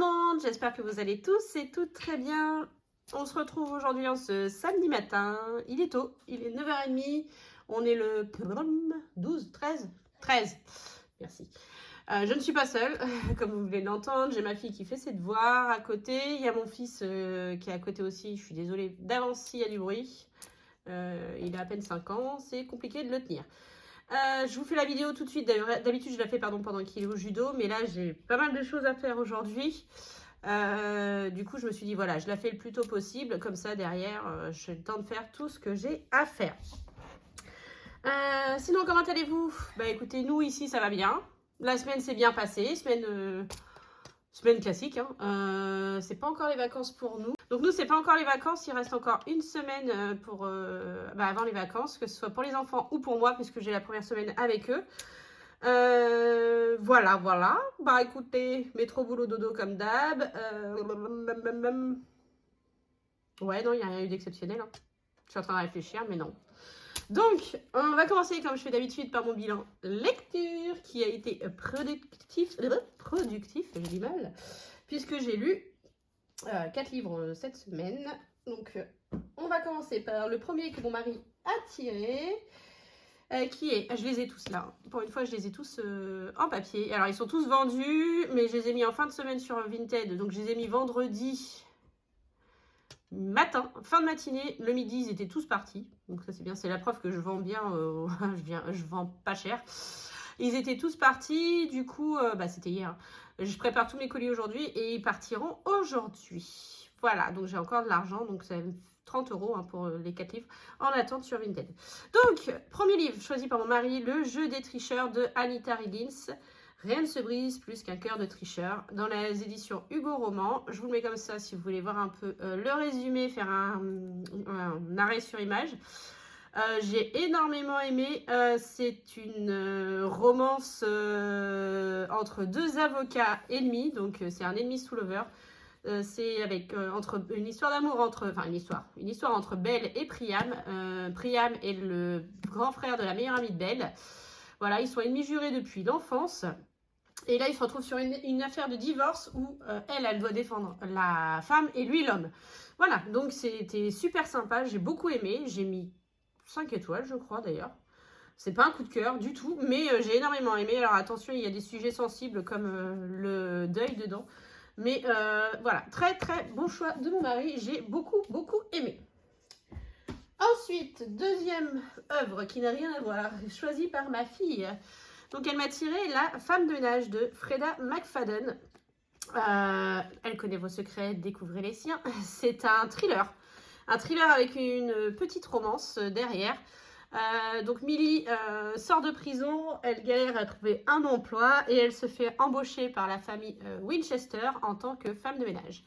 monde, j'espère que vous allez tous et toutes très bien. On se retrouve aujourd'hui en ce samedi matin, il est tôt, il est 9h30, on est le 12, 13, merci. Je ne suis pas seule, comme vous voulez l'entendre, j'ai ma fille qui fait ses devoirs à côté, il y a mon fils qui est à côté aussi, je suis désolée d'avance s'il y a du bruit. Il a à peine 5 ans, c'est compliqué de le tenir. Je vous fais la vidéo tout de suite. D'habitude, je la fais pendant qu'il est au judo, mais là, j'ai pas mal de choses à faire aujourd'hui. Du coup, je me suis dit, voilà, je la fais le plus tôt possible. Comme ça, derrière, j'ai le temps de faire tout ce que j'ai à faire. Sinon, comment allez-vous? Bah, écoutez, nous, ici, ça va bien. La semaine s'est bien passée. Semaine classique. Hein. C'est pas encore les vacances pour nous. Donc nous, c'est pas encore les vacances, il reste encore une semaine avant les vacances, que ce soit pour les enfants ou pour moi, puisque j'ai la première semaine avec eux. Voilà. Bah écoutez, métro, boulot, dodo comme d'hab. Ouais, non, il n'y a rien eu d'exceptionnel. Hein. Je suis en train de réfléchir, mais non. Donc, on va commencer, comme je fais d'habitude, par mon bilan lecture, qui a été productif, j'ai du mal, puisque j'ai lu 4 livres cette semaine. Donc, on va commencer par le premier que mon mari a tiré, qui est... Je les ai tous là. Pour une fois, je les ai tous en papier. Alors, ils sont tous vendus, mais je les ai mis en fin de semaine sur Vinted. Donc, je les ai mis vendredi matin, fin de matinée. Le midi, ils étaient tous partis. Donc, ça, c'est bien. C'est la preuve que je vends bien. Je vends pas cher. Ils étaient tous partis. Du coup, c'était hier. Je prépare tous mes colis aujourd'hui et ils partiront aujourd'hui. Voilà, donc j'ai encore de l'argent, donc c'est 30 € pour les 4 livres en attente sur Vinted. Donc, premier livre choisi par mon mari, Le jeu des tricheurs de Anita Riggins. Rien ne se brise plus qu'un cœur de tricheur. Dans les éditions Hugo Roman. Je vous le mets comme ça si vous voulez voir un peu le résumé, faire un arrêt sur image. J'ai énormément aimé. C'est une romance entre deux avocats ennemis. Donc, c'est un ennemi sous lover. C'est avec une histoire d'amour entre... Enfin, une histoire entre Belle et Priam. Priam est le grand frère de la meilleure amie de Belle. Voilà, ils sont ennemis jurés depuis l'enfance. Et là, ils se retrouvent sur une affaire de divorce où elle doit défendre la femme et lui l'homme. Voilà, donc c'était super sympa. J'ai beaucoup aimé. J'ai mis 5 étoiles, je crois, d'ailleurs. C'est pas un coup de cœur du tout, mais j'ai énormément aimé. Alors attention, il y a des sujets sensibles comme le deuil dedans. Mais voilà, très bon choix de mon mari. J'ai beaucoup aimé. Ensuite, deuxième œuvre qui n'a rien à voir, choisie par ma fille. Donc elle m'a tiré La femme de ménage de Freda McFadden. Elle connaît vos secrets, découvrez les siens. C'est un thriller. Un thriller avec une petite romance derrière. Donc Millie sort de prison, elle galère à trouver un emploi et elle se fait embaucher par la famille Winchester en tant que femme de ménage.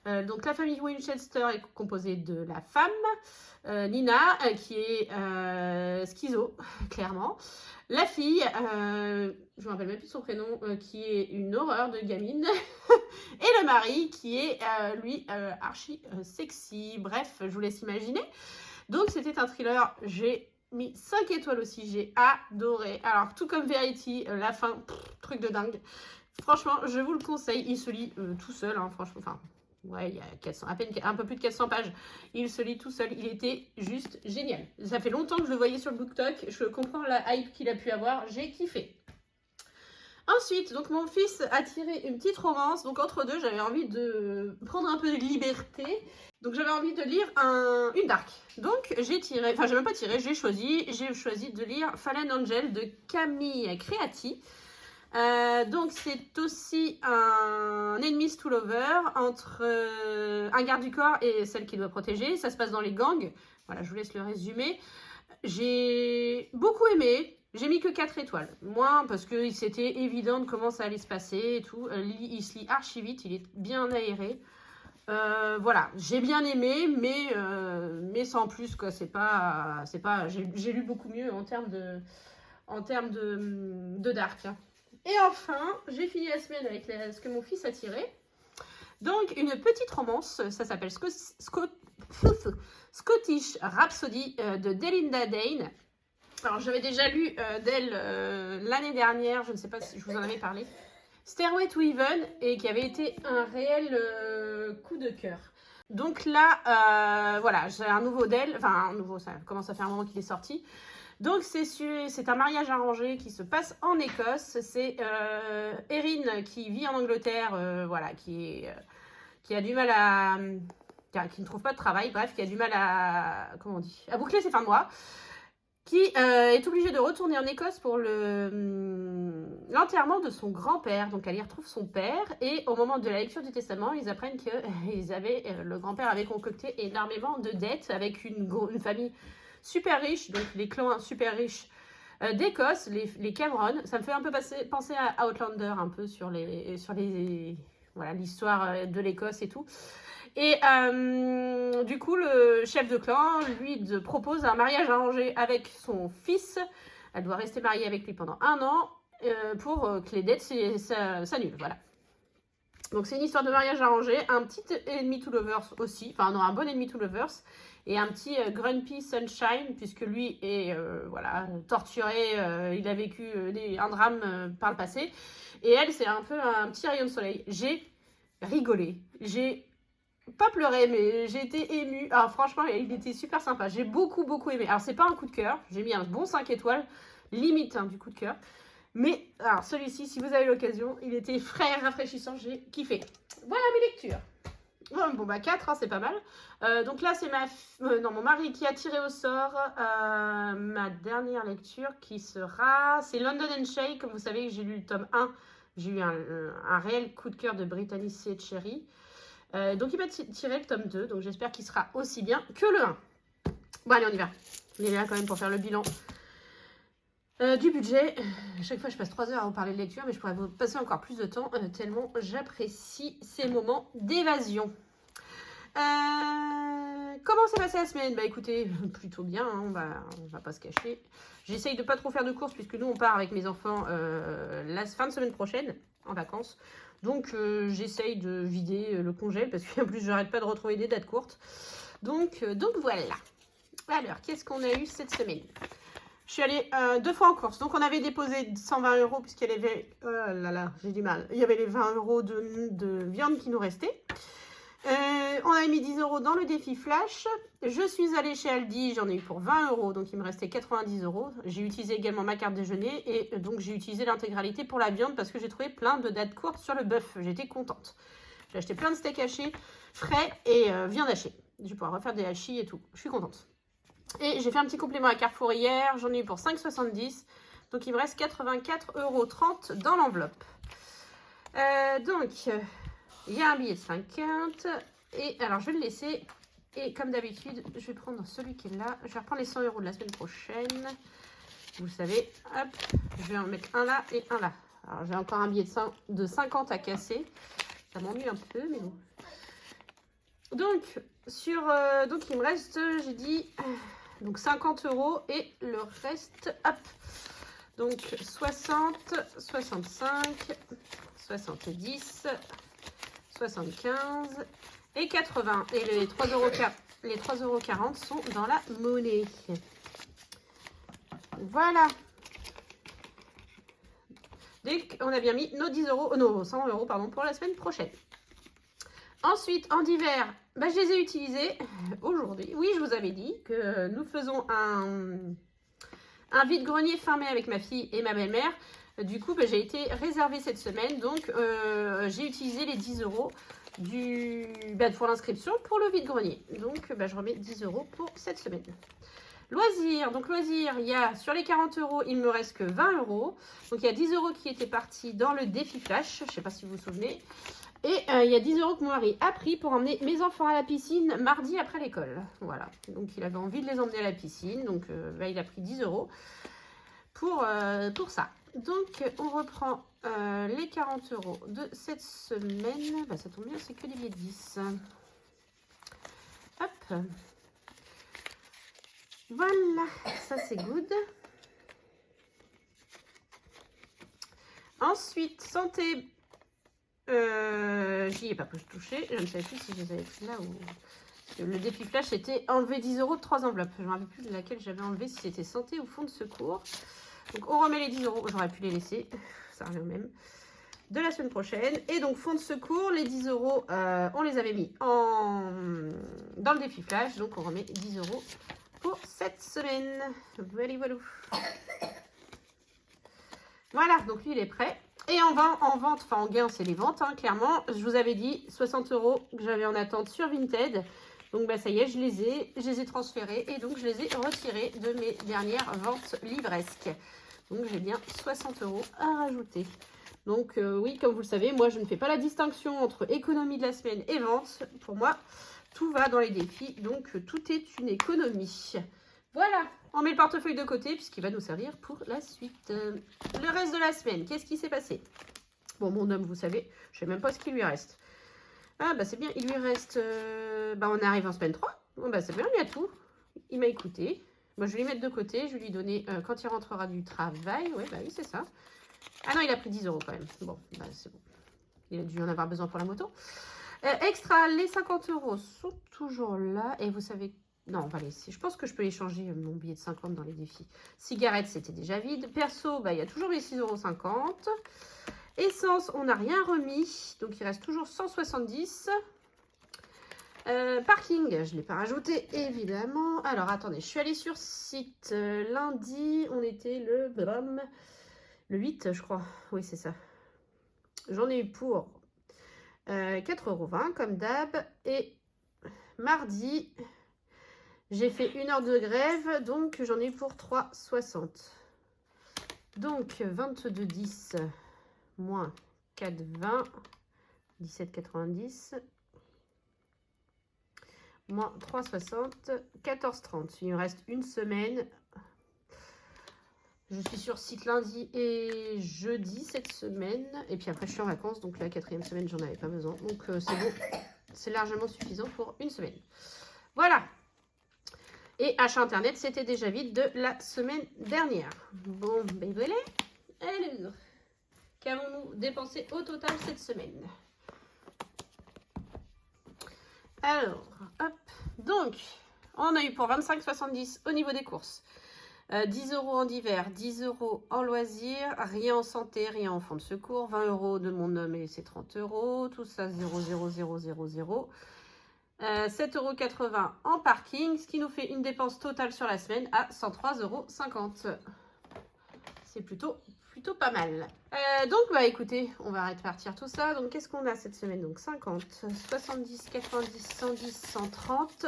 Donc la famille Winchester est composée de la femme, Nina, qui est schizo, clairement. La fille, je ne me rappelle même plus son prénom, qui est une horreur de gamine. Et le mari, qui est, lui, archi sexy. Bref, je vous laisse imaginer. Donc, c'était un thriller. J'ai mis 5 étoiles aussi. J'ai adoré. Alors, tout comme Verity, la fin, truc de dingue. Franchement, je vous le conseille. Il se lit tout seul, hein, franchement. Enfin, ouais, il y a 400, à peine un peu plus de 400 pages. Il se lit tout seul. Il était juste génial. Ça fait longtemps que je le voyais sur le BookTok. Je comprends la hype qu'il a pu avoir. J'ai kiffé. Ensuite, donc mon fils a tiré une petite romance. Donc entre deux, j'avais envie de prendre un peu de liberté. Donc j'avais envie de lire une dark. Donc j'ai tiré, enfin j'ai même pas tiré, j'ai choisi de lire Fallen Angel de Camille Creati. Donc c'est aussi un enemies to lover entre un garde du corps et celle qui doit protéger. Ça se passe dans les gangs. Voilà, je vous laisse le résumé. J'ai beaucoup aimé. J'ai mis que 4 étoiles. Moi, parce que c'était évident de comment ça allait se passer et tout. Il se lit archi vite, il est bien aéré. Voilà, j'ai bien aimé, mais sans plus, quoi. C'est pas, j'ai lu beaucoup mieux en termes de dark. Hein. Et enfin, j'ai fini la semaine avec ce que mon fils a tiré. Donc, une petite romance, ça s'appelle Scottish Rhapsody de Delinda Dane. Alors, j'avais déjà lu d'elle l'année dernière, je ne sais pas si je vous en avais parlé. Stairway to Heaven et qui avait été un réel coup de cœur. Donc là, voilà, j'ai un nouveau d'elle, enfin un nouveau, ça commence à faire un moment qu'il est sorti. Donc c'est un mariage arrangé qui se passe en Écosse. C'est Erin qui vit en Angleterre, voilà, qui a du mal à... qui ne trouve pas de travail, bref, qui a du mal à... comment on dit, à boucler ses fins de mois, qui est obligée de retourner en Écosse pour l'enterrement de son grand-père. Donc elle y retrouve son père et au moment de la lecture du testament, ils apprennent que le grand-père avait concocté énormément de dettes avec une famille super riche, donc les clans super riches d'Écosse, les Cameron. Ça me fait un peu penser à Outlander, un peu sur voilà, l'histoire de l'Écosse et tout. Et du coup, le chef de clan lui propose un mariage arrangé avec son fils. Elle doit rester mariée avec lui pendant 1 an pour que les dettes s'annulent. Voilà. Donc c'est une histoire de mariage arrangé, un petit ennemi to lovers aussi, enfin non, un bon ennemi to lovers, et un petit Grumpy Sunshine, puisque lui est voilà, torturé, il a vécu un drame par le passé, et elle c'est un peu un petit rayon de soleil. J'ai rigolé, j'ai pas pleuré, mais j'ai été émue. Alors franchement, il était super sympa, j'ai beaucoup aimé. Alors c'est pas un coup de cœur, j'ai mis un bon 5 étoiles, limite du coup de cœur. Mais, alors celui-ci, si vous avez l'occasion, il était frais, rafraîchissant, j'ai kiffé. Voilà mes lectures. Bon, bah 4, hein, c'est pas mal. Donc là, c'est mon mari qui a tiré au sort ma dernière lecture qui sera... C'est London and Shake. Comme vous savez, j'ai lu le tome 1. J'ai eu un réel coup de cœur de Brittany C. Cherry. Donc il m'a tiré le tome 2. Donc j'espère qu'il sera aussi bien que le 1. Bon, allez, on y va. On est là quand même pour faire le bilan. Du budget, chaque fois je passe 3 heures à vous parler de lecture, mais je pourrais vous passer encore plus de temps, tellement j'apprécie ces moments d'évasion. Comment s'est passée la semaine? Bah écoutez, plutôt bien, hein, on va pas se cacher. J'essaye de pas trop faire de courses, puisque nous on part avec mes enfants la fin de semaine prochaine, en vacances. Donc j'essaye de vider le congèle, parce qu'en plus j'arrête pas de retrouver des dates courtes. Donc voilà. Alors, qu'est-ce qu'on a eu cette semaine? Je suis allée 2 fois en course. Donc, on avait déposé 120 € puisqu'il y avait... Oh là là, j'ai du mal. Il y avait les 20 € de viande qui nous restaient. On avait mis 10 € dans le défi Flash. Je suis allée chez Aldi. J'en ai eu pour 20 €. Donc, il me restait 90 €. J'ai utilisé également ma carte déjeuner. Et donc, j'ai utilisé l'intégralité pour la viande parce que j'ai trouvé plein de dates courtes sur le bœuf. J'étais contente. J'ai acheté plein de steaks hachés, frais et viande hachée. Je vais pouvoir refaire des hachis et tout. Je suis contente. Et j'ai fait un petit complément à Carrefour hier, j'en ai eu pour 5,70 €. Donc il me reste 84,30 € dans l'enveloppe. Donc il y a un billet de 50. Et alors je vais le laisser. Et comme d'habitude, je vais prendre celui qui est là. Je vais reprendre les 100 € de la semaine prochaine. Vous savez, hop, je vais en mettre un là et un là. Alors j'ai encore un billet de 50 à casser. Ça m'ennuie un peu, mais bon. Donc, donc il me reste, j'ai dit, donc 50 € et le reste, hop, donc 60, 65, 70, 75 et 80. Et les 3,40 € sont dans la monnaie. Voilà. Donc, on a bien mis nos 10 €, nos 100 € pardon, pour la semaine prochaine. Ensuite, en divers, bah, je les ai utilisés aujourd'hui. Oui, je vous avais dit que nous faisons un vide-grenier fin mai avec ma fille et ma belle-mère. Du coup, bah, j'ai été réservée cette semaine. Donc, j'ai utilisé les 10 € pour l'inscription pour le vide-grenier. Donc, bah, je remets 10 € pour cette semaine. Loisirs. Donc, loisirs, il y a sur les 40 €, il me reste que 20 €. Donc, il y a 10 € qui étaient partis dans le défi Flash. Je ne sais pas si vous vous souvenez. Et il y a 10 € que mon mari a pris pour emmener mes enfants à la piscine mardi après l'école. Voilà. Donc, il avait envie de les emmener à la piscine. Donc, bah, il a pris 10 € pour ça. Donc, on reprend les 40 € de cette semaine. Bah, ça tombe bien, c'est que des billets de 10. Hop. Voilà. Ça, c'est good. Ensuite, santé. J'y ai pas pu toucher. Je ne sais plus si je les avais pris là ou... Parce que le défi Flash était enlever 10 € de 3 enveloppes. Je ne me rappelle plus de laquelle j'avais enlevé, si c'était santé ou fonds de secours. Donc on remet les 10 €. J'aurais pu les laisser. Ça revient au même. de la semaine prochaine. Et donc, fonds de secours, les 10 euros, on les avait mis dans le défi flash. Donc, on remet 10 euros pour cette semaine. Voilà, voilà. Voilà, donc lui, il est prêt. Et en vente, enfin en gain, c'est les ventes, hein, clairement. Je vous avais dit 60 euros que j'avais en attente sur Vinted. Donc, bah, ça y est, je les ai transférés et donc je les ai retirés de mes dernières ventes livresques. Donc, j'ai bien 60 euros à rajouter. Donc, oui, comme vous le savez, moi, je ne fais pas la distinction entre économie de la semaine et vente. Pour moi, tout va dans les défis. Donc, tout est une économie. Voilà, on met le portefeuille de côté puisqu'il va nous servir pour la suite. Le reste de la semaine, qu'est-ce qui s'est passé? Bon, mon homme, vous savez, je ne sais même pas ce qu'il lui reste. Ah, bah c'est bien, il lui reste... bah, on arrive en semaine 3. Bon, bah c'est bien, il y a tout. Il m'a écouté. Moi, je vais lui mettre de côté. Je vais lui donner quand il rentrera du travail. Ouais, bah oui, c'est ça. Ah non, il a pris 10 euros quand même. Bon, bah c'est bon. Il a dû en avoir besoin pour la moto. Extra, les 50 euros sont toujours là. Et vous savez... Non, on va laisser. Je pense que je peux échanger mon billet de 50 dans les défis. Cigarettes, c'était déjà vide. Perso, bah, il y a toujours mes 6,50 €. Essence, on n'a rien remis. Donc, il reste toujours 170. Parking, je ne l'ai pas rajouté, évidemment. Alors, attendez, je suis allée sur site. Lundi, on était le 8, je crois. Oui, c'est ça. J'en ai eu pour 4,20 € comme d'hab. Et mardi... J'ai fait 1 heure de grève, donc j'en ai eu pour 3,60. Donc 22,10 moins 4,20, 17,90 moins 3,60, 14,30. Il me reste une semaine. Je suis sur site lundi et jeudi cette semaine. Et puis après, je suis en vacances, donc la 4e semaine, j'en avais pas besoin. Donc c'est bon, c'est largement suffisant pour une semaine. Voilà. Et achat internet, c'était déjà vide de la semaine dernière. Bon, ben voilà. Alors, qu'avons-nous dépensé au total cette semaine? Alors, hop. Donc, on a eu pour 25,70 au niveau des courses. 10 euros en divers, 10 euros en loisirs, rien en santé, rien en fonds de secours, 20 euros de mon homme et c'est 30 euros. Tout ça, 0,0000. 7,80 € en parking, ce qui nous fait une dépense totale sur la semaine à 103,50 €. C'est plutôt pas mal. Donc, bah écoutez, on va répartir tout ça. Donc, qu'est-ce qu'on a cette semaine? Donc, 50, 70, 90, 110, 130,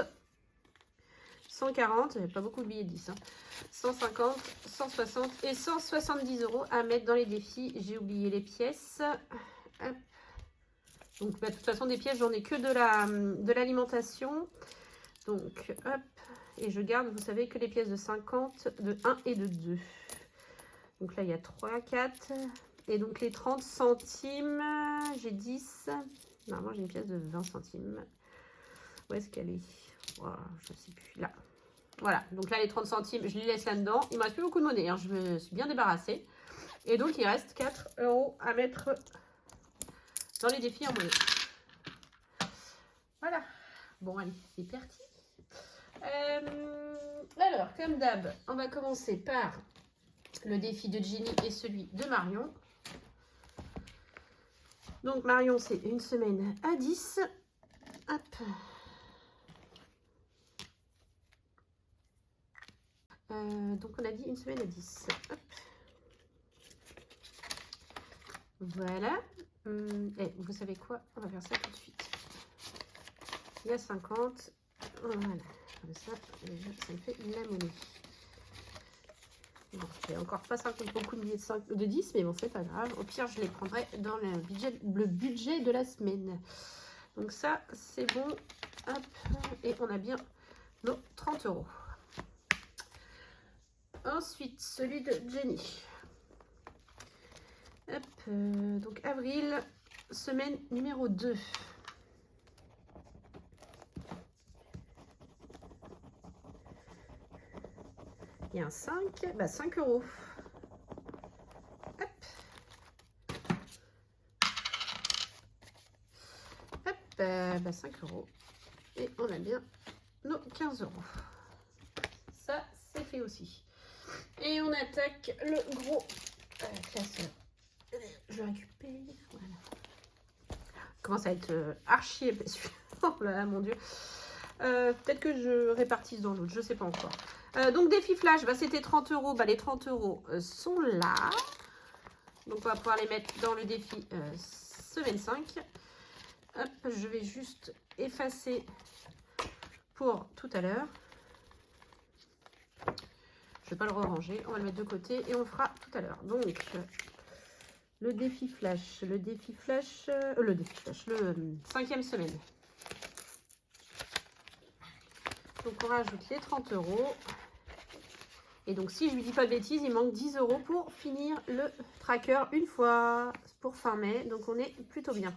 140. Il n'y avait pas beaucoup de billets de 10. Hein. 150, 160 et 170 € à mettre dans les défis. J'ai oublié les pièces. Hop. Donc, bah, de toute façon, des pièces, j'en ai que de l'alimentation. Donc, hop. Et je garde, vous savez, que les pièces de 50, de 1 et de 2. Donc là, il y a 3, 4. Et donc, les 30 centimes, j'ai 10. Normalement, j'ai une pièce de 20 centimes. Où est-ce qu'elle est? Wow, je ne sais plus. Là. Voilà. Donc là, les 30 centimes, je les laisse là-dedans. Il ne me reste plus beaucoup de monnaie. Hein. Je me suis bien débarrassée. Et donc, il reste 4 € à mettre dans les défis en monnaie. Voilà. Bon, allez, c'est parti. Alors, comme d'hab, on va commencer par le défi de Jenny et celui de Marion. Donc, Marion, c'est une semaine à 10. Hop. Donc, on a dit une semaine à 10. Hop. Voilà. Et vous savez quoi? On va faire ça tout de suite. Il y a 50. Voilà. Comme ça, déjà, ça me fait la monnaie. Bon, j'ai encore pas 50 beaucoup de billets de 10, mais bon, c'est pas grave. Au pire, je les prendrai dans le budget de la semaine. Donc ça, c'est bon. Hop. Et on a bien nos 30 €. Ensuite, celui de Jenny. Hop. Donc, avril, semaine numéro 2. Il y a un 5, bah 5 €. Hop. Hop, bah 5 €. Et on a bien nos 15 €. Ça, c'est fait aussi. Et on attaque le gros classeur. Je le récupère. commence à être archi épais. Oh là là, mon Dieu. Peut-être que je répartisse dans l'autre, je ne sais pas encore. Donc, défi flash, bah, c'était 30 €. Bah, les 30 € sont là. Donc, on va pouvoir les mettre dans le défi semaine 5. Hop, je vais juste effacer pour tout à l'heure. Je ne vais pas le ranger, on va le mettre de côté et on le fera tout à l'heure. Donc, le défi flash, le 5e semaine. Donc, on rajoute les 30 €. Et donc, si je ne lui dis pas de bêtises, il manque 10 € pour finir le tracker une fois pour fin mai. Donc, on est plutôt bien.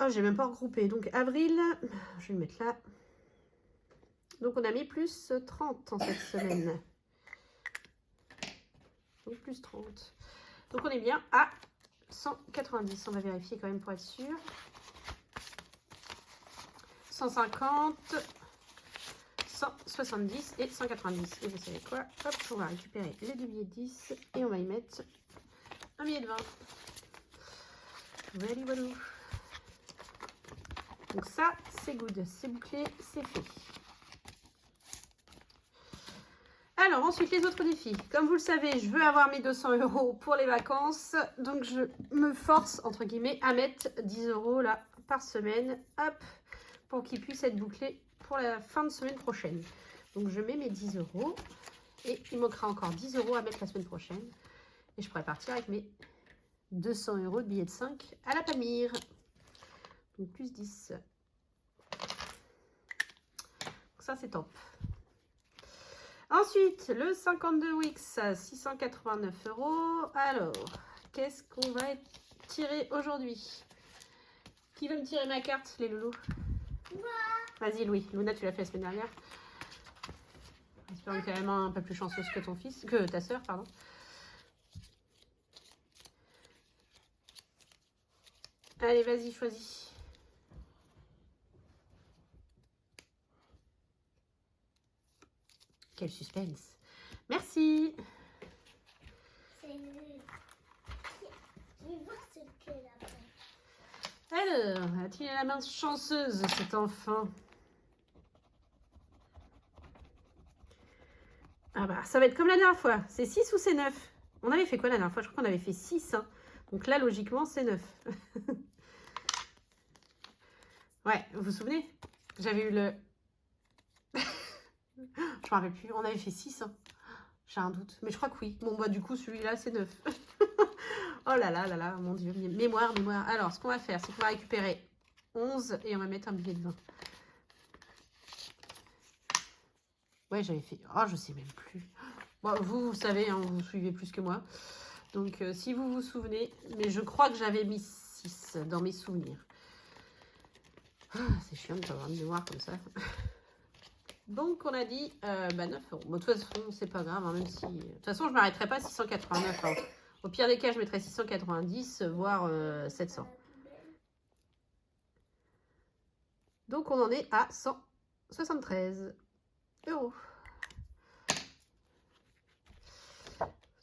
Oh, j'ai même pas regroupé. Donc, avril, je vais le mettre là. Donc, on a mis plus 30 en cette semaine. Donc, plus 30. Donc, on est bien à 190. On va vérifier quand même pour être sûr. 150, 170 et 190. Et vous savez quoi? Hop, on va récupérer les deux billets de 10 et on va y mettre un billet de 20. Voilà, voilà. Donc ça, c'est good. C'est bouclé, c'est fait. Alors, ensuite, les autres défis. Comme vous le savez, je veux avoir mes 200 € pour les vacances. Donc, je me force, entre guillemets, à mettre 10 € là par semaine. Hop, pour qu'ils puissent être bouclés pour la fin de semaine prochaine. Donc, je mets mes 10 €. Et il manquera encore 10 € à mettre la semaine prochaine. Et je pourrai partir avec mes 200 € de billets de 5 à la Palmyre. Donc, plus 10. Donc, ça, c'est top. Ensuite, le 52 Wix, 689 €. Alors, qu'est-ce qu'on va tirer aujourd'hui? Qui veut me tirer ma carte, les loulous? Vas-y, Louis. Luna, tu l'as fait la semaine dernière. J'espère que tu es quand même un peu plus chanceuse que ton fils, que ta soeur, pardon. Allez, vas-y, choisis. Quel suspense. Merci. Alors, a-t-il la main chanceuse, cet enfant? Ah bah, ça va être comme la dernière fois. C'est 6 ou c'est 9? On avait fait quoi la dernière fois? Je crois qu'on avait fait 6. Hein. Donc là, logiquement, c'est 9. Ouais, vous vous souvenez? J'avais eu le... Je me rappelle plus. On avait fait 6. Hein. J'ai un doute. Mais je crois que oui. Bon, bah du coup, celui-là, c'est 9. Oh là là là là, mon Dieu. Mémoire, mémoire. Alors, ce qu'on va faire, c'est qu'on va récupérer 11 et on va mettre un billet de 20. Ouais, j'avais fait... Oh, je sais même plus. Bon, vous savez, hein, vous suivez plus que moi. Donc, si vous vous souvenez... Mais je crois que j'avais mis 6 dans mes souvenirs. Ah, c'est chiant de pas avoir une mémoire comme ça. Donc, on a dit 9 €. Bon, de toute façon, c'est pas grave, hein, même si... De toute façon, je ne m'arrêterai pas à 689. Hein. Au pire des cas, je mettrai 690, voire 700. Donc, on en est à 173 €.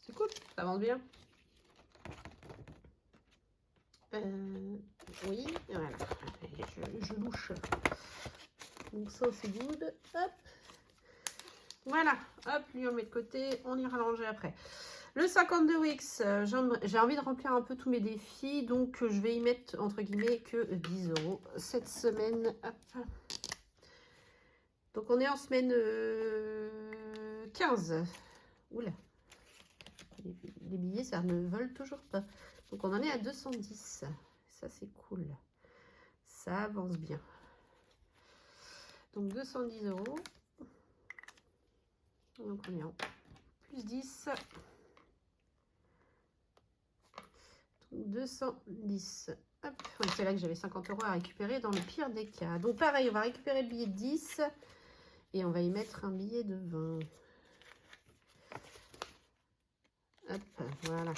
C'est cool, ça avance bien. Oui, voilà. Je louche. Donc, ça, c'est good. Hop. Voilà. Hop, lui, on le met de côté. On ira le ranger après. Le 52 Wix, j'ai envie de remplir un peu tous mes défis, donc je vais y mettre, entre guillemets, que 10 € cette semaine. Hop. Donc, on est en semaine 15. Oula. Les billets, ça ne vole toujours pas. Donc, on en est à 210. Ça, c'est cool. Ça avance bien. Donc, 210 €. Donc, on est en plus 10. 210. Hop. Oui, c'est là que j'avais 50 € à récupérer dans le pire des cas. Donc, pareil, on va récupérer le billet de 10 et on va y mettre un billet de 20. Hop, voilà.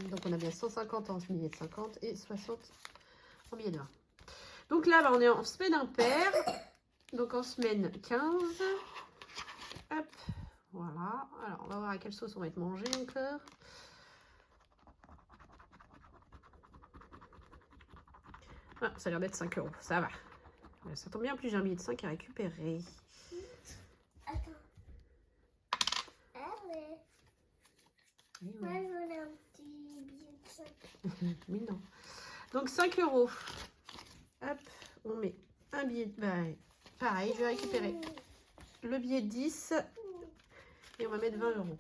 Donc, on a bien 150 en billet de 50 et 60 en billet de 20. Donc là, bah, on est en semaine impaire. Donc, en semaine 15. Hop, Voilà. Alors, on va voir à quelle sauce on va être mangé encore. Ah, ça a l'air d'être 5 €. Ça va. Ça tombe bien, plus j'ai un billet de 5 à récupérer. Attends. Ah ouais. Oui, Moi, oui. je voulais un petit billet de 5. Mais non. Donc 5 €. Hop, on met un billet de... Bah, pareil, je vais récupérer le billet de 10 et on va mettre 20 €.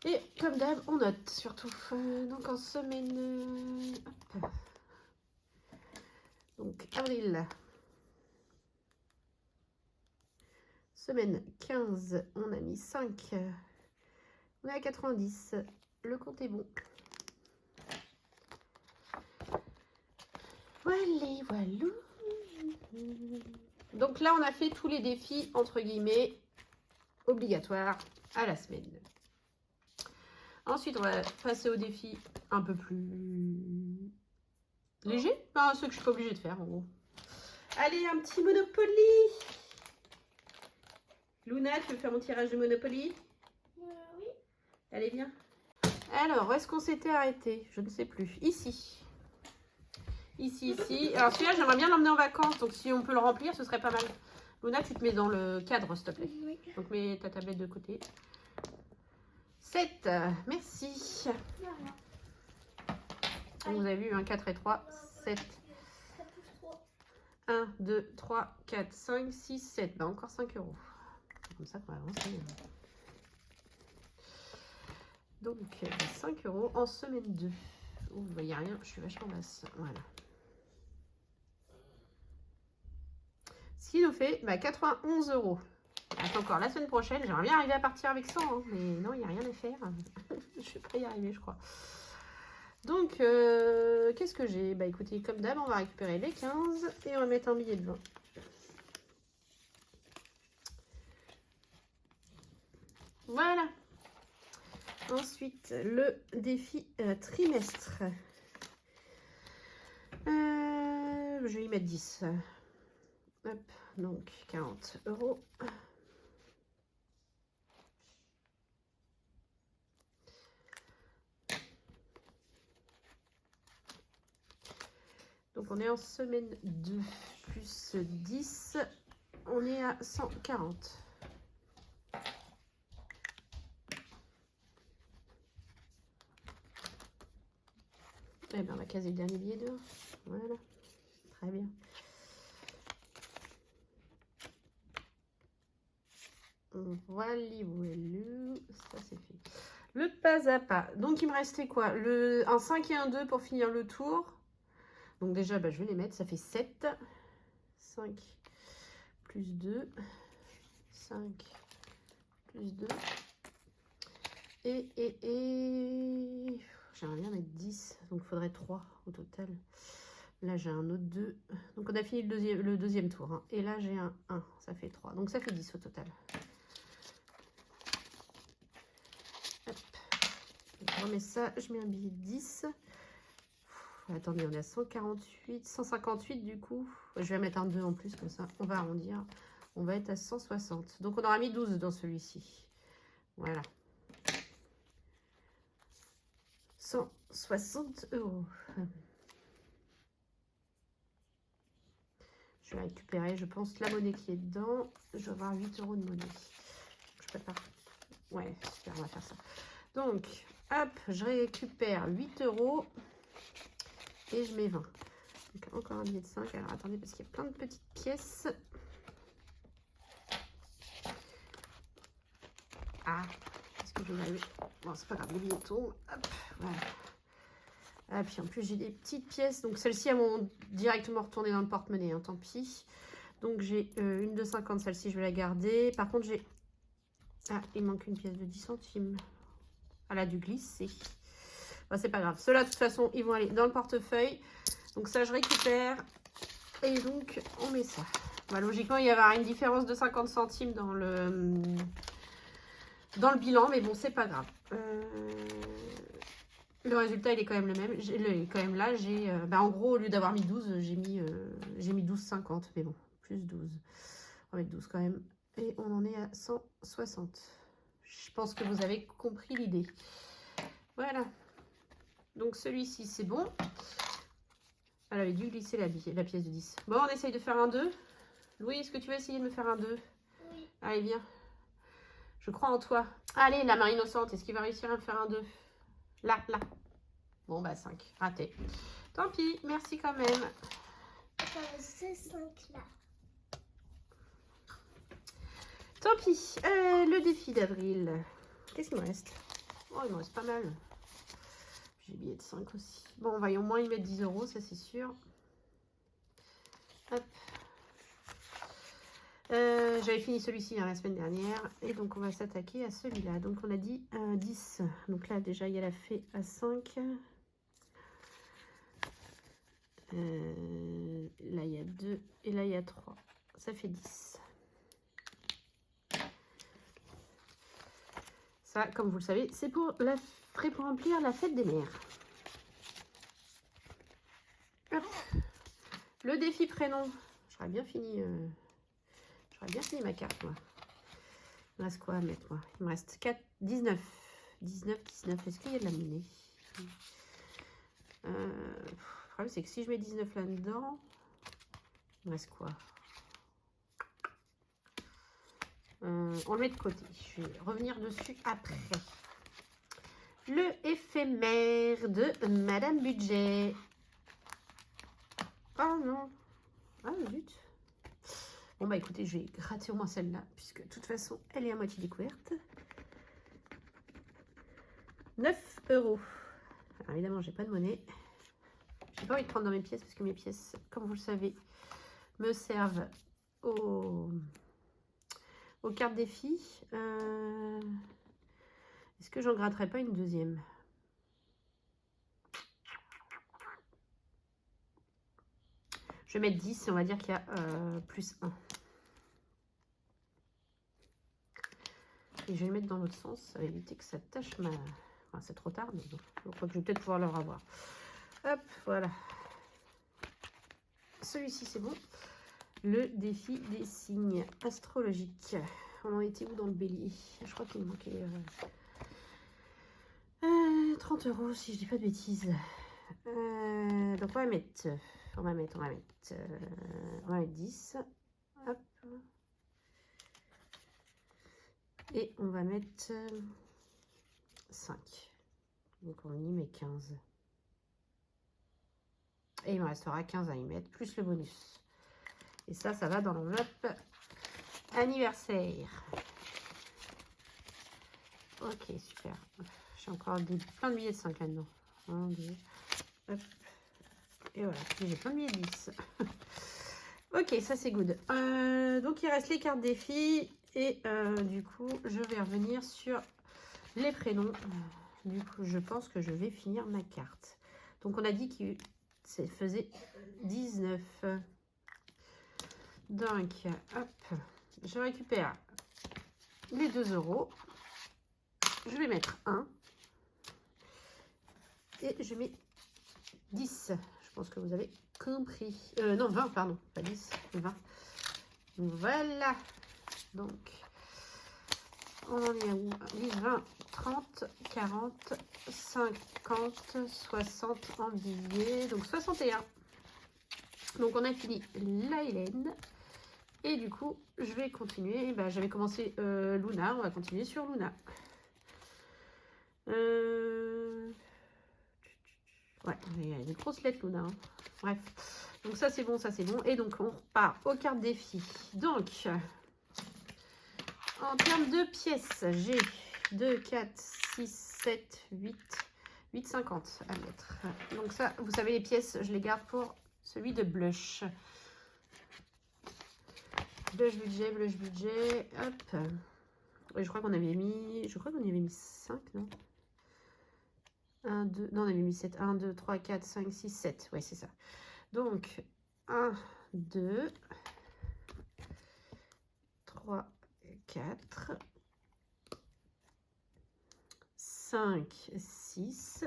Et comme d'hab, on note surtout. Donc en semaine... hop. Donc avril. Semaine 15, on a mis 5. On est à 90. Le compte est bon. Voilà, voilà. Donc là, on a fait tous les défis, entre guillemets, obligatoires à la semaine. Ensuite, on va passer aux défis un peu plus légers. Enfin, ceux que je suis pas obligée de faire, en gros. Allez, un petit Monopoly. Luna, tu veux faire mon tirage de Monopoly? Oui. Allez, viens. Alors, où est-ce qu'on s'était arrêté? Je ne sais plus. Ici. Ici, ici. Alors, celui-là, j'aimerais bien l'emmener en vacances. Donc, si on peut le remplir, ce serait pas mal. Luna, tu te mets dans le cadre, s'il te plaît. Oui. Donc, mets ta tablette de côté. 7. Merci. Voilà. Donc, vous avez vu, 1, 4 et 3. 7. 1, 2, 3, 4, 5, 6, 7. Bah, encore 5 €. C'est comme ça qu'on va avancer. Donc, 5 € en semaine 2. Oh, il n'y a rien, je suis vachement basse. Voilà. Ce qui nous fait 91 €. Attends, encore la semaine prochaine, j'aimerais bien arriver à partir avec 100, hein, mais non, il n'y a rien à faire. Je suis prêt à y arriver, je crois. Donc, qu'est-ce que j'ai? Bah écoutez, comme d'hab, on va récupérer les 15 et on va mettre un billet de 20. Voilà. Ensuite, le défi trimestre. Je vais y mettre 10. Hop, donc 40 €. Donc on est en semaine 2 plus 10. On est à 140. Eh bien, on va caser le dernier billet dehors. Voilà. Très bien. Voilà, ça c'est fait. Le pas à pas. Donc il me restait quoi? Un 5 et un 2 pour finir le tour. Donc déjà, bah, je vais les mettre. Ça fait 7. 5 plus 2. 5 plus 2. Et j'aimerais bien mettre 10. Donc il faudrait 3 au total. Là, j'ai un autre 2. Donc on a fini le deuxième tour. Hein. Et là, j'ai un 1. Ça fait 3. Donc ça fait 10 au total. Je remets ça, je mets un billet de 10. Attendez, on est à 148, 158 du coup. Je vais mettre un 2 en plus, comme ça, on va arrondir. On va être à 160. Donc, on aura mis 12 dans celui-ci. Voilà. 160 €. Je vais récupérer, je pense, la monnaie qui est dedans. Je vais avoir 8 € de monnaie. Je prépare. Ouais, super, on va faire ça. Donc, hop, je récupère 8 € et je mets 20. Donc, encore un billet de 5. Alors, attendez, parce qu'il y a plein de petites pièces. Ah, est-ce que je vais arriver? Bon, c'est pas grave, les billets tombent. Hop, voilà. Ah, puis en plus, j'ai des petites pièces. Donc, celles-ci, elles vont directement retourner dans le porte-monnaie, hein, tant pis. Donc, j'ai une de 50. Celle-ci, je vais la garder. Par contre, j'ai... Ah, il manque une pièce de 10 centimes. Elle a dû glisser. Bon, c'est pas grave. Ceux-là, de toute façon, ils vont aller dans le portefeuille. Donc, ça, je récupère. Et donc, on met ça. Bah, logiquement, il y avoir une différence de 50 centimes dans le bilan. Mais bon, c'est pas grave. Le le résultat, il est quand même le même. Il est quand même là. J'ai, en gros, au lieu d'avoir mis 12, j'ai mis 12,50. Mais bon, plus 12. On va mettre 12 quand même. Et on en est à 160. Je pense que vous avez compris l'idée. Voilà. Donc celui-ci, c'est bon. Elle avait dû glisser la pièce de 10. Bon, on essaye de faire un 2. Louis, est-ce que tu vas essayer de me faire un 2? Oui. Allez, viens. Je crois en toi. Allez, la main innocente, est-ce qu'il va réussir à me faire un 2? Là, là. Bon, bah 5. Raté. Tant pis, merci quand même. Attends, c'est 5 là. Tant pis. Le défi d'avril. Qu'est-ce qu'il me reste? Oh, il me reste pas mal. J'ai billet de 5 aussi. Bon, on va au moins y mettre 10 €, ça c'est sûr. Hop. J'avais fini celui-ci la semaine dernière. Et donc, on va s'attaquer à celui-là. Donc, on a dit 10. Donc là, déjà, il y a la fée à 5. Là, il y a 2. Et là, il y a 3. Ça fait 10. Ça, comme vous le savez, c'est pour remplir la fête des mères. Hop. Le défi prénom. J'aurais bien fini... J'aurais bien fini ma carte, moi. Il me reste quoi à mettre, moi? Il me reste 4, 19. 19, 19. Est-ce qu'il y a de la monnaie? Le problème, c'est que si je mets 19 là-dedans, il me reste quoi? On le met de côté. Je vais revenir dessus après. Le éphémère de Madame Budget. Oh non. Ah zut. Bon bah écoutez, je vais gratter au moins celle-là, puisque de toute façon, elle est à moitié découverte. 9 €. Alors évidemment, j'ai pas de monnaie. J'ai pas envie de prendre dans mes pièces, parce que mes pièces, comme vous le savez, me servent aux cartes défi. Est-ce que j'en gratterai pas une deuxième? Je vais mettre 10 et on va dire qu'il y a plus 1. Et je vais le mettre dans l'autre sens, ça va éviter que ça tâche ma... Enfin, c'est trop tard, mais bon, je crois que je vais peut-être pouvoir le revoir. Hop, voilà. Celui-ci, c'est bon. Le défi des signes astrologiques. On en était où dans le bélier? Je crois qu'il me manquait 30 € si je dis pas de bêtises. Donc on va mettre 10. Hop. Et on va mettre 5. Donc on y met 15. Et il me restera 15 à y mettre, plus le bonus. Et ça va dans l'enveloppe anniversaire. Ok, super. J'ai encore plein de billets de 5 là-dedans. 1, 2, hop. Et voilà, j'ai plein de billets de 10. Ok, ça c'est good. Donc il reste les cartes défi. Et du coup, je vais revenir sur les prénoms. Du coup, je pense que je vais finir ma carte. Donc on a dit qu'il faisait 19. Donc, hop, je récupère les 2 €. Je vais mettre 1. Et je mets 10. Je pense que vous avez compris. Non, 20, pardon. Pas 10, 20. Voilà. Donc, on en est à où? 10, 20, 30, 40, 50, 60 en billets. Donc, 61. Donc, on a fini la Hélène. Et du coup, je vais continuer. Ben, j'avais commencé Luna. On va continuer sur Luna. Ouais, il y a une grosse lettre Luna. Hein. Bref. Donc ça, c'est bon, ça, c'est bon. Et donc, on repart aux cartes défi. Donc, en termes de pièces, j'ai 2, 4, 6, 7, 8, 8,50 à mettre. Donc ça, vous savez, les pièces, je les garde pour celui de blush. Blush budget, hop. Oui, je crois qu'on avait mis... Je crois qu'on y avait mis 5, non? 1, 2... Non, on avait mis 7. 1, 2, 3, 4, 5, 6, 7. Ouais, c'est ça. Donc, 1, 2, 3, 4, 5, 6,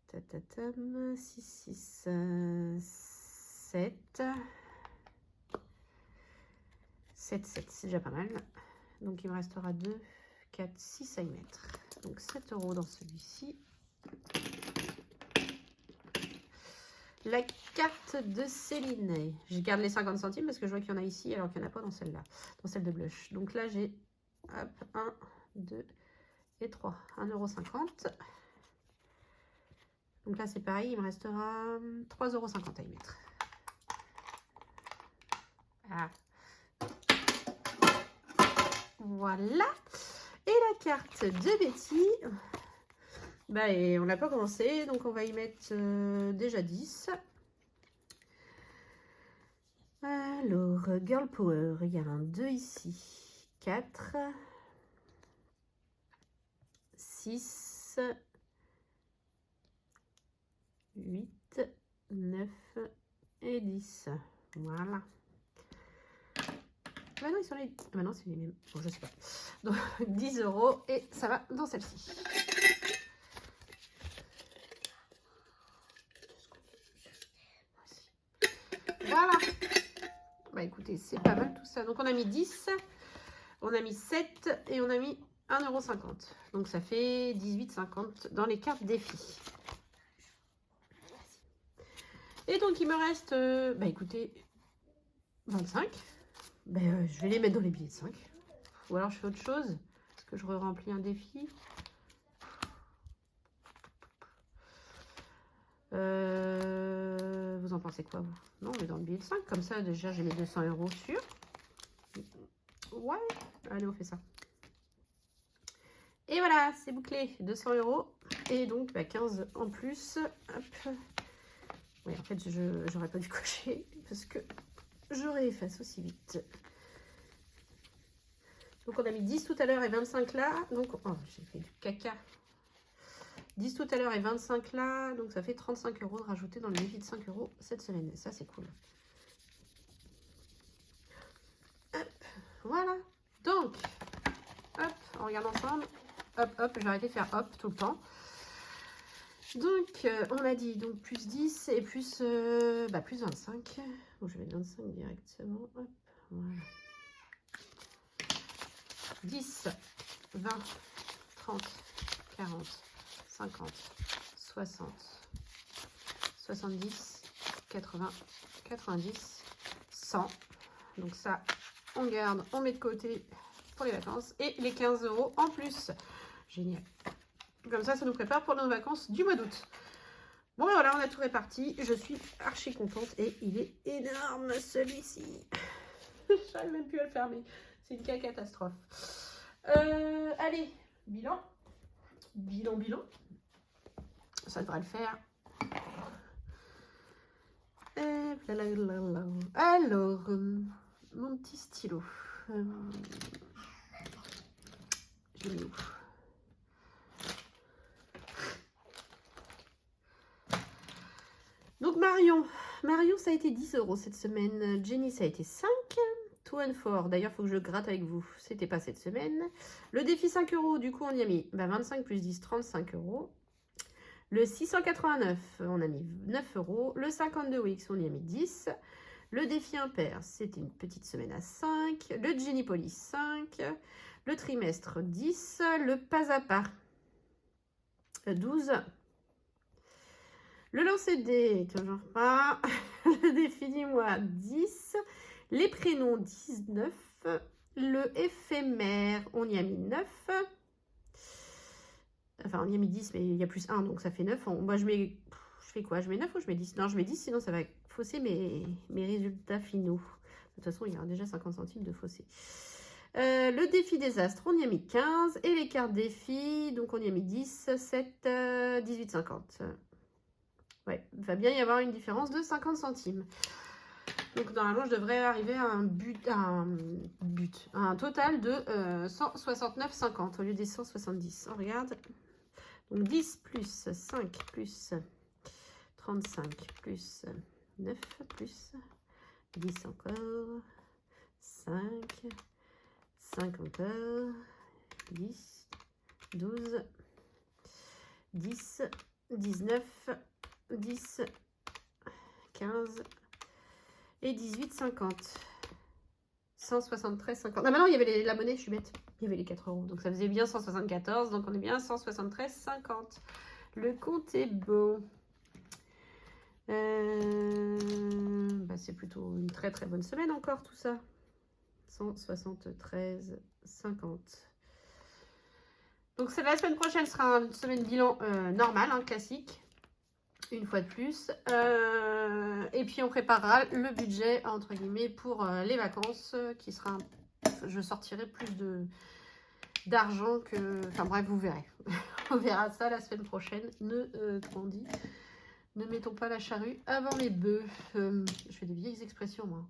Tatatam, 6, 6, 7. 7, 7, c'est déjà pas mal. Donc, il me restera 2, 4, 6 à y mettre. Donc, 7 € dans celui-ci. La carte de Céline. Je garde les 50 centimes parce que je vois qu'il y en a ici alors qu'il n'y en a pas dans celle-là. Dans celle de blush. Donc là, j'ai 1, 2 et 3. 1,50 €. Donc là, c'est pareil. Il me restera 3,50 € à y mettre. Ah. Voilà. Et la carte de Betty. Bah, et on n'a pas commencé. Donc, on va y mettre déjà 10. Alors, Girl Power. Il y a un 2 ici. 4. 6. 8. 9. Et 10. Voilà. Bah non, ils sont les... Ah bah non, c'est les mêmes. Bon, je sais pas. Donc, 10 € et ça va dans celle-ci. Voilà. Bah écoutez, c'est pas mal tout ça. Donc, on a mis 10, on a mis 7 et on a mis 1,50 €. Donc, ça fait 18,50 € dans les cartes défi. Et donc, il me reste, bah écoutez, 25. Bah, je vais les mettre dans les billets de 5. Ou alors, je fais autre chose. Est-ce que je remplis un défi? Vous en pensez quoi, vous? Non, on est dans le billet de 5. Comme ça, déjà, j'ai mes 200 € sur. Ouais, allez, on fait ça. Et voilà, c'est bouclé. 200 €. Et donc, bah, 15 en plus. Hop. Oui, en fait, j'aurais pas dû cocher parce que j'aurais effacé aussi vite. Donc, on a mis 10 tout à l'heure et 25 là. Donc, oh, j'ai fait du caca. 10 tout à l'heure et 25 là. Donc, ça fait 35 € de rajouter dans le défi de 5 € cette semaine. Ça, c'est cool. Hop, voilà. Donc, hop, on regarde ensemble. Hop, hop, je vais arrêter de faire hop tout le temps. Donc, on a dit donc plus 10 et plus, plus 25. Donc, je vais mettre 25 directement. Hop, voilà. 10, 20, 30, 40, 50, 60, 70, 80, 90, 100. Donc ça, on garde, on met de côté pour les vacances. Et les 15 € en plus. Génial. Comme ça nous prépare pour nos vacances du mois d'août. Bon, ben voilà, on a tout réparti. Je suis archi contente et il est énorme celui-ci. J'arrive même plus à le fermer. C'est une catastrophe. Allez, bilan. Bilan. Ça devrait le faire. Alors, mon petit stylo. Je l'ai mis où? Donc Marion, ça a été 10 € cette semaine. Jenny, ça a été 5. Two and Four, d'ailleurs, il faut que je gratte avec vous. C'était pas cette semaine. Le défi 5 €, du coup, on y a mis 25 plus 10, 35 €. Le 689, on a mis 9 €. Le 52 Wix, on y a mis 10. Le défi impair, c'était une petite semaine à 5. Le Jenny Police, 5. Le trimestre, 10. Le pas à pas, 12. Le lancer de dés, toujours pas. Le défi du mois, 10. Les prénoms, 19. Le éphémère, on y a mis 9. Enfin, on y a mis 10, mais il y a plus 1, donc ça fait 9. Moi, je fais quoi? Je mets 9 ou je mets 10? Non, je mets 10, sinon ça va fausser mes résultats finaux. De toute façon, il y aura déjà 50 centimes de faussé. Le défi des astres, on y a mis 15. Et les cartes défi, donc on y a mis 10, 7, 18, 50. Ouais, il va bien y avoir une différence de 50 centimes. Donc normalement, je devrais arriver à un total de 169,50 au lieu des 170. On regarde. Donc 10 plus 5 plus 35 plus 9 plus 10 encore. 5, 5 encore. 10, 12, 10, 19, 10, 15 et 18, 50. 173,50. Ah, maintenant, il y avait la monnaie, je suis bête. Il y avait les 4 euros. Donc, ça faisait bien 174. Donc, on est bien à 173,50. Le compte est bon. C'est plutôt une très très bonne semaine encore, tout ça. 173,50. Donc, la semaine prochaine sera une semaine bilan normale, hein, classique. Une fois de plus. Et puis, on préparera le budget, entre guillemets, pour les vacances, qui sera... Je sortirai plus d'argent que... Enfin, bref, vous verrez. On verra ça la semaine prochaine. Ne mettons pas la charrue avant les bœufs. Je fais des vieilles expressions, moi.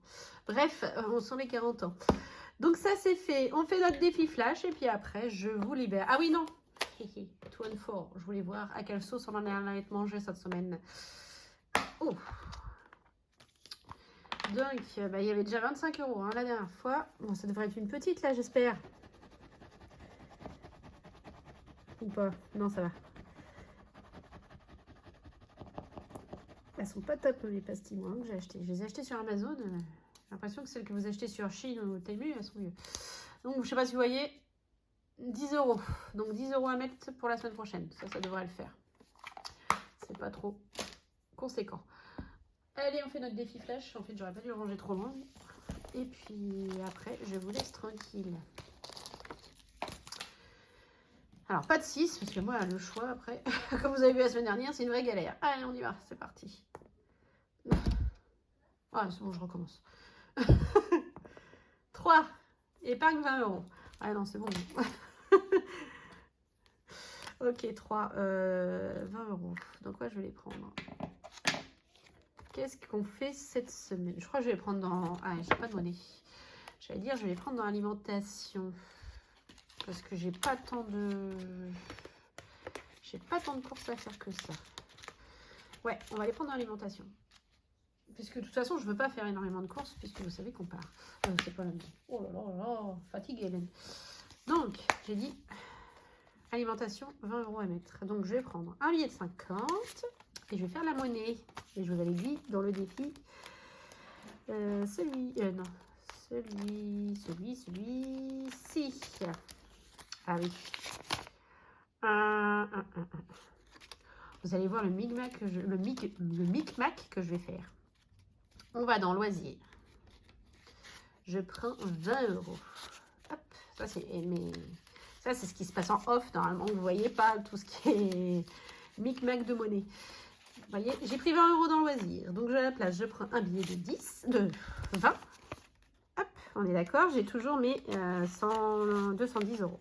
Bref, on sent les 40 ans. Donc, ça, c'est fait. On fait notre défi flash. Et puis après, je vous libère. Ah oui, non. 2 and 4. Je voulais voir à quelle sauce on en allait manger cette semaine. Oh. Donc, il y avait déjà 25 euros hein, la dernière fois. Bon, ça devrait être une petite, là, j'espère. Ou pas? Non, ça va. Elles sont pas top, les pastilles, moi, que j'ai achetées. Je les ai achetées sur Amazon. J'ai l'impression que celles que vous achetez sur Chine ou Temu, elles sont mieux. Donc, je sais pas si vous voyez, 10 euros. Donc, 10 euros à mettre pour la semaine prochaine. Ça devrait le faire. C'est pas trop conséquent. Allez, on fait notre défi flash. En fait, j'aurais pas dû le ranger trop loin. Et puis, après, je vous laisse tranquille. Alors, pas de 6, parce que moi, le choix, après, comme vous avez vu la semaine dernière, c'est une vraie galère. Allez, on y va, c'est parti. Ah, c'est bon, je recommence. 3, épargne 20 euros. Ah non, c'est bon. Ok, 3, 20 euros. Donc, quoi, je vais les prendre. Qu'est-ce qu'on fait cette semaine? Je crois que je vais les prendre dans... Ah, j'ai pas de monnaie. J'allais dire, je vais les prendre dans l'alimentation. Parce que j'ai pas tant de... J'ai pas tant de courses à faire que ça. Ouais, on va les prendre dans l'alimentation. Puisque de toute façon, je veux pas faire énormément de courses, puisque vous savez qu'on part. C'est pas la même. Oh là là là, fatiguée, Hélène. Donc, j'ai dit alimentation, 20 euros à mettre. Donc, je vais prendre un billet de 50 et je vais faire la monnaie. Et je vous avais dit dans le défi, celui-ci. Ah oui. Vous allez voir le micmac que je vais faire. On va dans loisirs. Je prends 20 euros. Hop, ça c'est ce qui se passe en off normalement. Vous voyez pas tout ce qui est micmac de monnaie. Vous voyez, j'ai pris 20 euros dans loisirs. Donc à la place, je prends un billet de 20. Hop, on est d'accord. J'ai toujours mes 210 euros.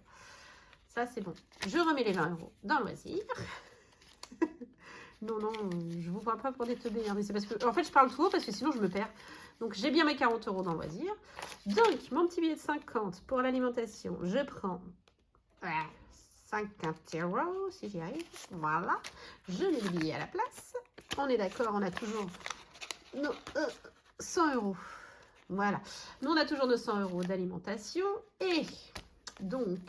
Ça c'est bon. Je remets les 20 euros dans loisirs. Non, je vous vois pas pour des teubés, hein, mais c'est parce que, en fait, je parle tout haut parce que sinon je me perds. Donc, j'ai bien mes 40 euros dans le loisir. Donc, mon petit billet de 50 pour l'alimentation, je prends 50 euros, si j'y arrive. Voilà. Je mets le billet à la place. On est d'accord, on a toujours nos 100 euros. Voilà. Nous, on a toujours nos 100 euros d'alimentation. Et donc,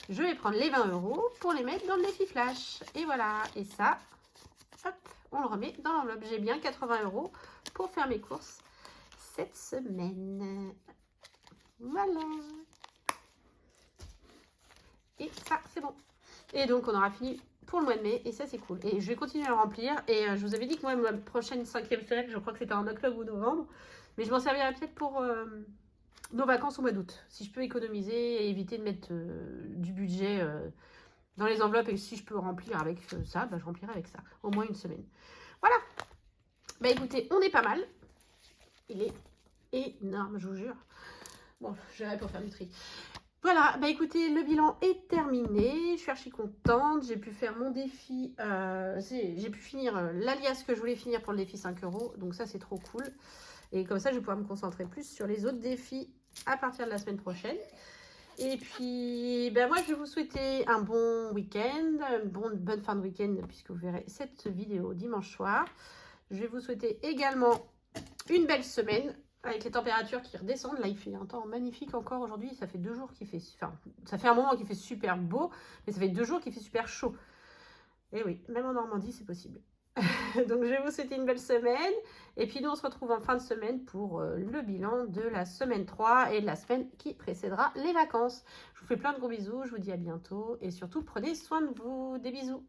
je vais prendre les 20 euros pour les mettre dans le défi flash. Et voilà. Et ça... Hop, on le remet dans l'enveloppe. J'ai bien 80 euros pour faire mes courses cette semaine. Voilà. Et ça, c'est bon. Et donc, on aura fini pour le mois de mai. Et ça, c'est cool. Et je vais continuer à le remplir. Et je vous avais dit que moi, ma prochaine 5e semaine, je crois que c'était en octobre ou novembre. Mais je m'en servirai peut-être pour nos vacances au mois d'août. Si je peux économiser et éviter de mettre du budget... dans les enveloppes, et si je peux remplir avec ça, bah, je remplirai avec ça. Au moins une semaine. Voilà. Bah écoutez, on est pas mal. Il est énorme, je vous jure. Bon, je vais pour faire du tri. Voilà, bah écoutez, le bilan est terminé. Je suis archi contente. J'ai pu faire mon défi. J'ai pu finir l'alias que je voulais finir pour le défi 5 euros. Donc ça, c'est trop cool. Et comme ça, je vais pouvoir me concentrer plus sur les autres défis à partir de la semaine prochaine. Et puis, ben moi, je vais vous souhaiter un bon week-end, bonne fin de week-end, puisque vous verrez cette vidéo dimanche soir. Je vais vous souhaiter également une belle semaine, avec les températures qui redescendent. Là, il fait un temps magnifique encore aujourd'hui. Ça fait 2 jours qu'il fait... Enfin, ça fait un moment qu'il fait super beau, mais ça fait 2 jours qu'il fait super chaud. Et oui, même en Normandie, c'est possible. Donc, je vais vous souhaiter une belle semaine. Et puis, nous, on se retrouve en fin de semaine pour le bilan de la semaine 3 et de la semaine qui précédera les vacances. Je vous fais plein de gros bisous. Je vous dis à bientôt. Et surtout, prenez soin de vous. Des bisous.